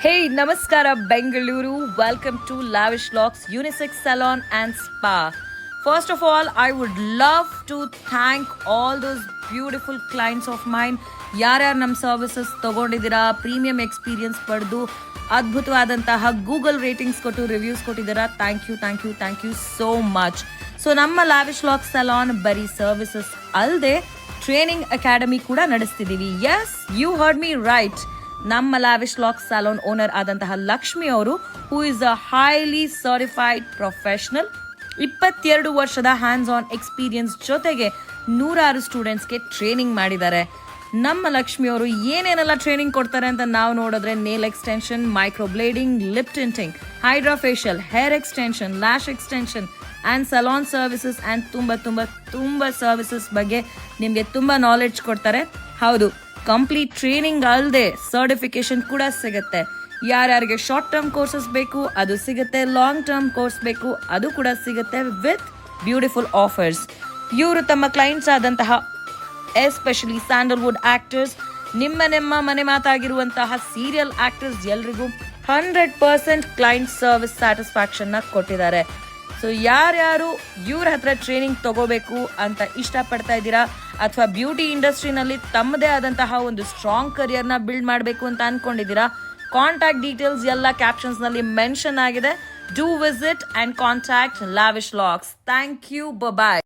Hey, Namaskara Bengaluru. Welcome to Lavish Locks Unisex Salon and Spa. First of all, I would love to thank all those beautiful clients of mine. ಯಾರ್ಯಾರು ನಮ್ಮ services ತೊಗೊಂಡಿದ್ದೀರಾ, premium experience ಪಡೆದು ಅದ್ಭುತವಾದಂತಹ Google ratings ಕೊಟ್ಟು reviews ಕೊಟ್ಟಿದ್ದೀರಾ, thank you so much. So ನಮ್ಮ Lavish Lock salon ಬರೀ services ಅಲ್ಲದೆ training academy ಕೂಡ ನಡೆಸ್ತಿದ್ದೀವಿ. Yes, you heard me right. ನಮ್ಮ ಲ್ಯಾವಿಶ್ ಲಾಕ್ ಸಲೂನ್ ಓನರ್ ಆದಂತಹ ಲಕ್ಷ್ಮಿ ಅವರು, who is a highly certified professional, 22 ವರ್ಷದ ಹ್ಯಾಂಡ್ಸ್ ಆನ್ ಎಕ್ಸ್ಪೀರಿಯನ್ಸ್ ಜೊತೆಗೆ 100 ಸ್ಟೂಡೆಂಟ್ಸ್ಗೆ ಟ್ರೈನಿಂಗ್ ಮಾಡಿದ್ದಾರೆ. ನಮ್ಮ ಲಕ್ಷ್ಮಿ ಅವರು ಏನೇನೆಲ್ಲ ಟ್ರೈನಿಂಗ್ ಕೊಡ್ತಾರೆ ಅಂತ ನಾವು ನೋಡಿದ್ರೆ, nail extension, micro blading, lip tinting, hydra facial, hair extension, lash extension and salon services and ತುಂಬ ಸರ್ವಿಸಸ್ ಬಗ್ಗೆ ನಿಮಗೆ ತುಂಬ ನಾಲೆಡ್ಜ್ ಕೊಡ್ತಾರೆ. ಹೌದು, ಕಂಪ್ಲೀಟ್ ಟ್ರೈನಿಂಗ್ ಅಲ್ಲದೆ ಸರ್ಟಿಫಿಕೇಶನ್ ಕೂಡ ಸಿಗುತ್ತೆ. ಯಾರ್ಯಾರಿಗೆ ಶಾರ್ಟ್ ಟರ್ಮ್ ಕೋರ್ಸಸ್ ಬೇಕು ಅದು ಸಿಗುತ್ತೆ, ಲಾಂಗ್ ಟರ್ಮ್ ಕೋರ್ಸ್ ಬೇಕು ಅದು ಕೂಡ ಸಿಗುತ್ತೆ ವಿತ್ ಬ್ಯೂಟಿಫುಲ್ ಆಫರ್ಸ್. ಇವರು ತಮ್ಮ ಕ್ಲೈಂಟ್ಸ್ ಆದಂತಹ ಎಸ್ಪೆಷಲಿ ಸ್ಯಾಂಡಲ್ವುಡ್ ಆಕ್ಟರ್ಸ್, ನಿಮ್ಮ ಮನೆ ಮಾತಾಗಿರುವಂತಹ ಸೀರಿಯಲ್ ಆಕ್ಟರ್ಸ್ ಎಲ್ರಿಗೂ 100% ಕ್ಲೈಂಟ್ ಸರ್ವಿಸ್ ಸ್ಯಾಟಿಸ್ಫ್ಯಾಕ್ಷನ್ನ ಕೊಟ್ಟಿದ್ದಾರೆ. ಸೊ ಯಾರ್ಯಾರು ಇವ್ರ ಹತ್ರ ಟ್ರೈನಿಂಗ್ ತಗೋಬೇಕು ಅಂತ ಇಷ್ಟಪಡ್ತಾ ಇದ್ದೀರಾ, ಅಥವಾ ಬ್ಯೂಟಿ ಇಂಡಸ್ಟ್ರಿನಲ್ಲಿ ತಮ್ಮದೇ ಆದಂತಹ ಒಂದು ಸ್ಟ್ರಾಂಗ್ ಕರಿಯರ್ನ ಬಿಲ್ಡ್ ಮಾಡಬೇಕು ಅಂತ ಅನ್ಕೊಂಡಿದ್ದೀರಾ, ಕಾಂಟ್ಯಾಕ್ಟ್ ಡೀಟೇಲ್ಸ್ ಎಲ್ಲ ಕ್ಯಾಪ್ಷನ್ಸ್ನಲ್ಲಿ ಮೆನ್ಷನ್ ಆಗಿದೆ. Do visit and contact Lavish Locks. Thank you, bye.